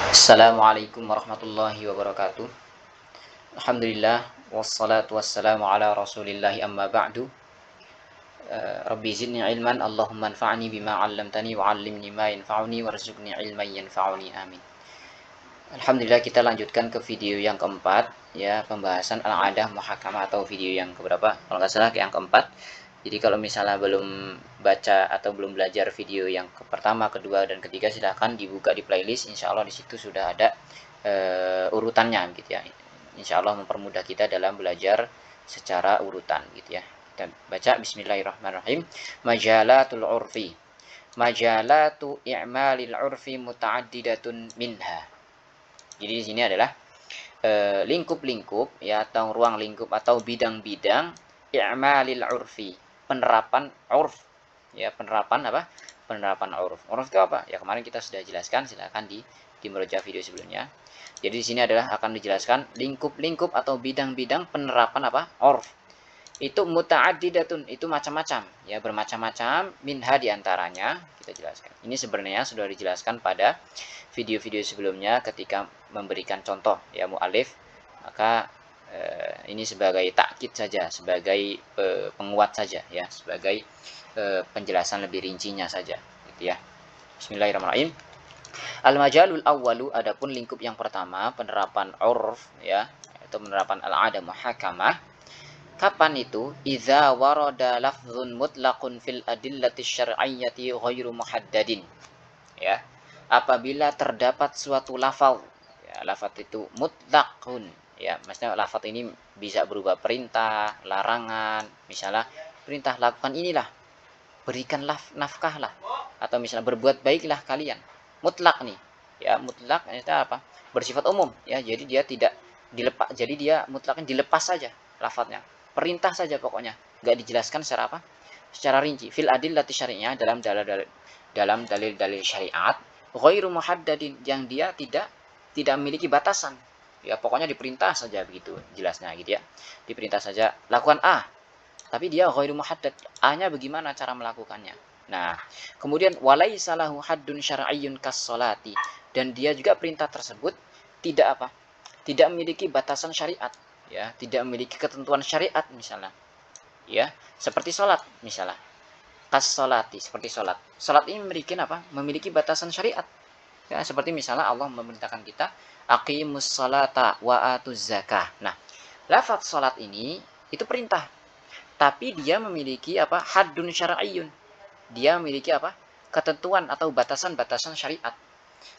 Assalamualaikum warahmatullahi wabarakatuh. Alhamdulillah wassalatu wassalamu ala Rasulillahi amma ba'du. Rabbi zidni ilman Allahumma anfa'ni bima 'allamtani wa 'allimni ma yanfa'uni warzuqni ilman yanfa'uni amin. Alhamdulillah kita lanjutkan ke video yang keempat ya, pembahasan al-'adah muhakamah atau video yang keberapa? Kalau nggak salah yang keempat. Jadi kalau misalnya belum baca atau belum belajar video yang pertama, kedua, dan ketiga, silahkan dibuka di playlist. Insya Allah di situ sudah ada urutannya gitu ya. Insya Allah mempermudah kita dalam belajar secara urutan gitu ya. Kita baca Bismillahirrahmanirrahim. Majalatul urfi. Majalatu i'malil urfi muta'addidatun minha. Jadi di sini adalah lingkup-lingkup ya, atau ruang lingkup atau bidang-bidang i'malil urfi, penerapan urf ya, penerapan apa? Penerapan urf. Urf itu apa? Ya kemarin kita sudah jelaskan, silakan di merujuk video sebelumnya. Jadi di sini adalah akan dijelaskan lingkup-lingkup atau bidang-bidang penerapan apa? Urf. Itu muta'addidatun, itu macam-macam ya, bermacam-macam, minha diantaranya kita jelaskan. Ini sebenarnya sudah dijelaskan pada video-video sebelumnya ketika memberikan contoh ya mu'alif, maka ini sebagai takkid saja, sebagai penguat saja ya, sebagai penjelasan lebih rincinya saja gitu ya. Bismillahirrahmanirrahim. Al-majalul awwalu, adapun lingkup yang pertama penerapan urf ya, atau penerapan al-'adah muhakamah. Kapan itu? Idza warada lafzun mutlaqun fil adillati syar'iyyati ghairu muhaddadin. Ya. Apabila terdapat suatu lafaz, ya, lafaz itu mutlaqun, ya, maksudnya lafaz ini bisa berupa perintah, larangan, misalnya perintah lakukan inilah, berikanlah nafkahlah, atau misalnya berbuat baiklah kalian. Mutlak nih. Ya, mutlak itu apa? Bersifat umum, ya. Jadi dia tidak dilepas, jadi dia mutlaknya dilepas saja lafaznya. Perintah saja pokoknya, nggak dijelaskan secara apa? Secara rinci. Fil adillati syari'iyah, dalam dalil-dalil syariat, ghairu muhaddadin, yang dia tidak memiliki batasan. Ya, pokoknya diperintah saja begitu jelasnya gitu ya. Diperintah saja lakukan A, tapi dia ghairu muhaddad. A-nya bagaimana cara melakukannya? Nah, kemudian walaisa lahu haddun syar'iyyun kas-sholati, dan dia juga perintah tersebut tidak apa? Tidak memiliki batasan syariat, ya, tidak memiliki ketentuan syariat misalnya. Ya, seperti salat misalnya. Kas-sholati, seperti salat. Salat ini memiliki apa? Memiliki batasan syariat. Ya, seperti misalnya Allah memerintahkan kita aqimus sholata wa atuz zakah. Nah, lafaz salat ini itu perintah, tapi dia memiliki apa? Haddun syar'iyyun. Dia memiliki apa? Ketentuan atau batasan-batasan syariat.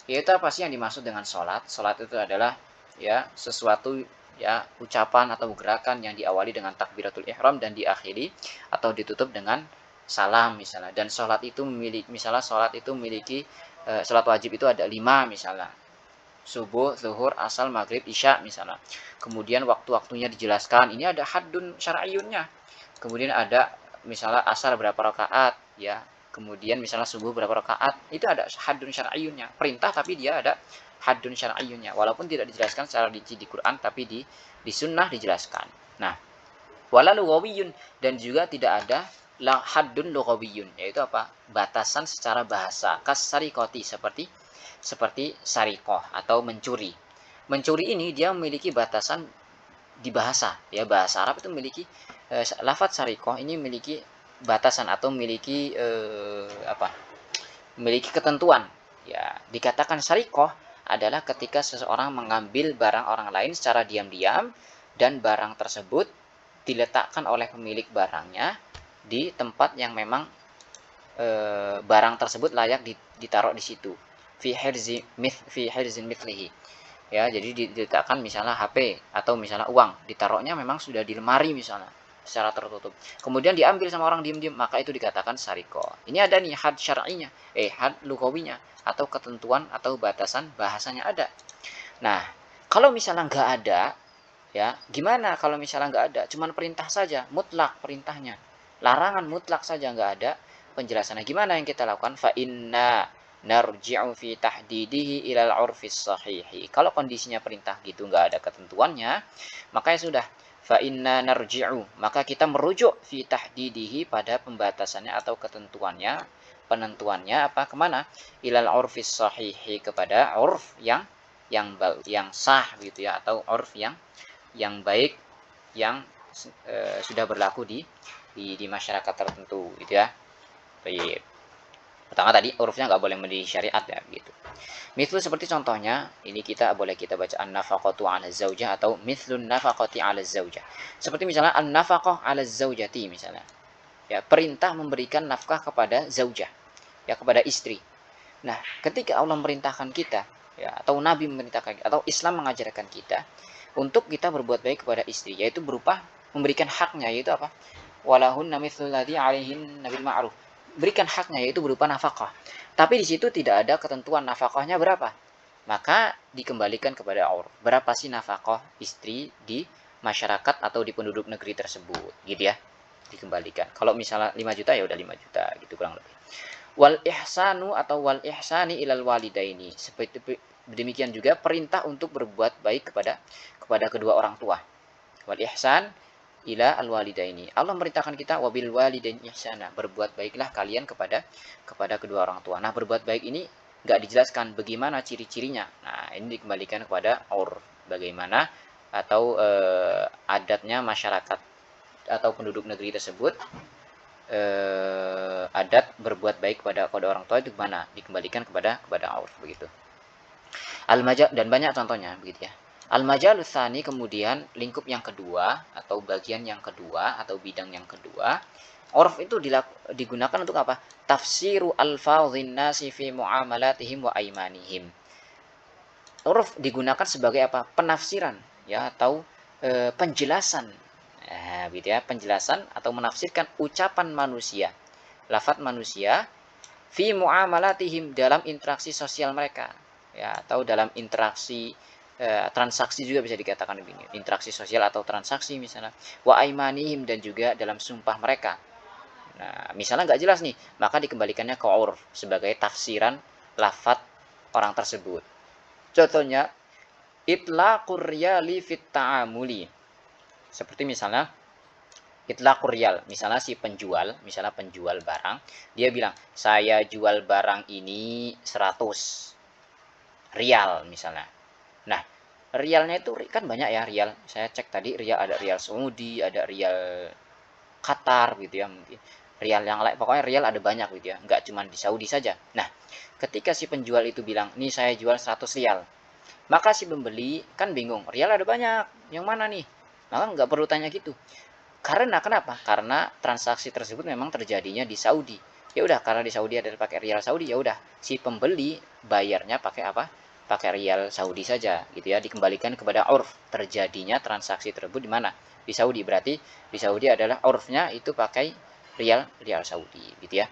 Yaitu apa sih yang dimaksud dengan sholat? Sholat itu adalah ya sesuatu ya, ucapan atau gerakan yang diawali dengan takbiratul ihram dan diakhiri atau ditutup dengan salam misalnya. Dan sholat itu memiliki, misalnya sholat itu memiliki sholat wajib itu ada 5 misalnya. Subuh, zuhur, asal, maghrib, isya misalnya. Kemudian waktu-waktunya dijelaskan. Ini ada haddun syar'iyyunnya. Kemudian ada misalnya asar berapa rakaat ya. Kemudian misalnya subuh berapa rakaat. Itu ada haddun syar'iyyunnya. Perintah tapi dia ada haddun syar'iyyunnya. Walaupun tidak dijelaskan secara rinci di Quran, tapi di sunnah dijelaskan. Nah, wala lughawiyun, dan juga tidak ada haddun lughawiyun, yaitu apa? Batasan secara bahasa. Kasarikoti, seperti sarikoh atau mencuri. Mencuri ini dia memiliki batasan di bahasa, ya, bahasa Arab itu memiliki lafaz sarikoh ini memiliki batasan atau memiliki memiliki ketentuan. Ya, dikatakan sarikoh adalah ketika seseorang mengambil barang orang lain secara diam-diam dan barang tersebut diletakkan oleh pemilik barangnya di tempat yang memang barang tersebut layak ditaruh di situ. Fi hirzin mithlihi. Ya, jadi diletakkan misalnya HP atau misalnya uang, ditaruhnya memang sudah di lemari misalnya secara tertutup. Kemudian diambil sama orang diam-diam, maka itu dikatakan sariko. Ini ada nih had syar'inya, had lugawinya, atau ketentuan atau batasan bahasanya ada. Nah, kalau misalnya nggak ada, ya gimana kalau misalnya nggak ada? Cuman perintah saja, mutlak perintahnya. Larangan mutlak saja nggak ada penjelasannya. Gimana yang kita lakukan? Fa inna narji'u fi tahdidihi ilal urfis sahihi. Kalau kondisinya perintah gitu nggak ada ketentuannya, maka ya sudah. Fa inna narji'u, maka kita merujuk fi tahdidihi pada pembatasannya atau ketentuannya, penentuannya apa, kemana? Ilal urfis sahihi, kepada urf yang yang sah gitu ya, atau urf yang baik yang sudah berlaku di masyarakat tertentu gitu ya. Baik. Pertama tadi urufnya nggak boleh menjadi syariat ya gitu. Mithlu seperti contohnya, ini kita baca an-nafaqatu 'ala zaujah atau mithlun nafaqati 'ala zaujah. Seperti misalnya an-nafaqah 'ala zaujati misalnya. Ya, perintah memberikan nafkah kepada zaujah, ya kepada istri. Nah, ketika Allah memerintahkan kita, ya atau Nabi memerintahkan atau Islam mengajarkan kita untuk kita berbuat baik kepada istri, yaitu berupa memberikan haknya, yaitu apa? Walahunna mithlul ladzi 'alaihin nabil ma'ruf. Berikan haknya, yaitu berupa nafkah. Tapi di situ tidak ada ketentuan nafkahnya berapa. Maka dikembalikan kepada Allah. Berapa sih nafkah istri di masyarakat atau di penduduk negeri tersebut, gitu ya. Dikembalikan. Kalau misalnya 5 juta ya udah 5 juta gitu kurang lebih. Wal ihsanu atau wal ihsani ilal walidaini. Seperti demikian juga perintah untuk berbuat baik kepada kedua orang tua. Wal ihsan ila al walidaini. Allah merintahkan kita wabil walidaini ihsana, berbuat baiklah kalian kepada kedua orang tua. Nah, berbuat baik ini enggak dijelaskan bagaimana ciri-cirinya. Nah, ini dikembalikan kepada bagaimana atau adatnya masyarakat atau penduduk negeri tersebut, adat berbuat baik kepada orang tua itu gimana, dikembalikan kepada urf begitu. Al-majal, dan banyak contohnya begitu ya. Al-majalus tsani, kemudian lingkup yang kedua atau bagian yang kedua atau bidang yang kedua, urf itu digunakan untuk apa? Tafsiru alfadhin nasi fi muamalatihim wa aimanihim. Urf digunakan sebagai apa? Penafsiran ya atau penjelasan. Gitu ya, penjelasan atau menafsirkan ucapan manusia, lafaz manusia fi muamalatihim, dalam interaksi sosial mereka ya, atau dalam interaksi transaksi juga bisa dikatakan begini, interaksi sosial atau transaksi misalnya, wa aimanihim, dan juga dalam sumpah mereka. Nah, misalnya nggak jelas nih, maka dikembalikannya ke urf sebagai tafsiran lafaz orang tersebut. Contohnya itlaqur riyali fit ta'amuli. Seperti misalnya itlaqur riyal, misalnya misalnya penjual barang, dia bilang, "Saya jual barang ini 100 rial," misalnya. Nah, rialnya itu kan banyak ya, rial. Saya cek tadi rial, ada rial Saudi, ada rial Qatar gitu ya, mungkin. Rial yang lain, pokoknya rial ada banyak gitu ya, nggak cuma di Saudi saja. Nah, ketika si penjual itu bilang, "Nih saya jual 100 rial." Maka si pembeli kan bingung, rial ada banyak, yang mana nih? Maka nggak perlu tanya gitu. Karena kenapa? Karena transaksi tersebut memang terjadinya di Saudi. Ya udah, karena di Saudi ada pakai rial Saudi, ya udah si pembeli bayarnya pakai apa? Pakai rial Saudi saja, gitu ya. Dikembalikan kepada urf terjadinya transaksi tersebut di mana? Di Saudi. Berarti di Saudi adalah urfnya itu pakai rial Saudi, gitu ya.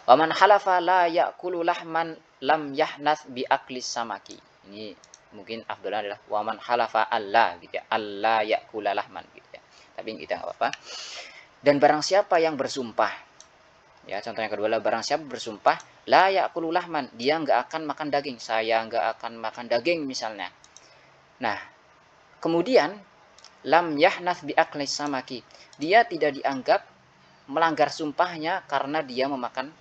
Waman halafa la ya'kulu lahman lam yahnath bi aklis samaki. Ini mungkin afdalnya adalah waman halafa Allah, gitu ya. Allah ya'kula lahman, gitu ya. Tapi kita nggak apa-apa. Dan barang siapa yang bersumpah, ya contoh yang kedua adalah barang siapa bersumpah la ya'kulu lahman, dia nggak akan makan daging, saya nggak akan makan daging misalnya. Nah, kemudian lam yahnath bi aklis samaki, dia tidak dianggap melanggar sumpahnya karena dia memakan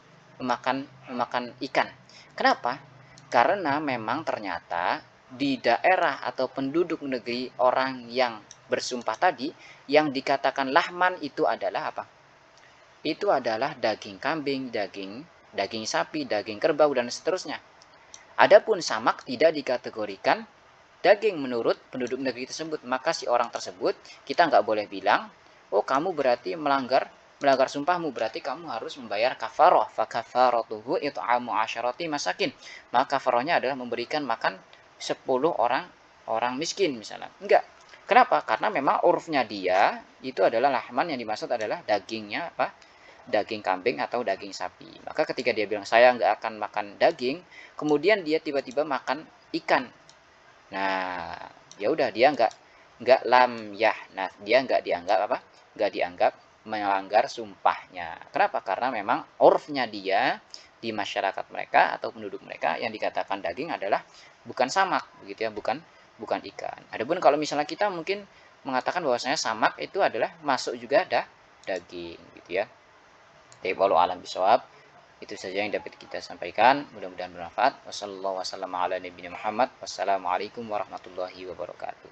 ikan. Kenapa? Karena memang ternyata di daerah atau penduduk negeri orang yang bersumpah tadi, yang dikatakan lahman itu adalah apa? Itu adalah daging kambing, daging sapi, daging kerbau, dan seterusnya. Adapun samak tidak dikategorikan daging menurut penduduk negeri tersebut. Maka si orang tersebut kita nggak boleh bilang, "Oh, kamu berarti melanggar sumpahmu, berarti kamu harus membayar kafaroh." Fa kafaratuhu it'amu asyarati masakin. Maka kafarohnya adalah memberikan makan 10 orang miskin misalnya. Enggak. Kenapa? Karena memang urufnya dia itu adalah lahman, yang dimaksud adalah dagingnya apa? Daging kambing atau daging sapi. Maka ketika dia bilang saya nggak akan makan daging, kemudian dia tiba-tiba makan ikan. Nah, ya udah, dia nggak lam yah. Nah, dia nggak dianggap apa? Nggak dianggap melanggar sumpahnya. Kenapa? Karena memang urfnya dia di masyarakat mereka atau penduduk mereka yang dikatakan daging adalah bukan samak, begitu ya, bukan ikan. Adapun kalau misalnya kita mungkin mengatakan bahwasanya samak itu adalah masuk juga daging, gitu ya. Tapi walau alam bisawab, Itu saja yang dapat kita sampaikan. Mudah-mudahan bermanfaat. Wassalamualaikum warahmatullahi wabarakatuh.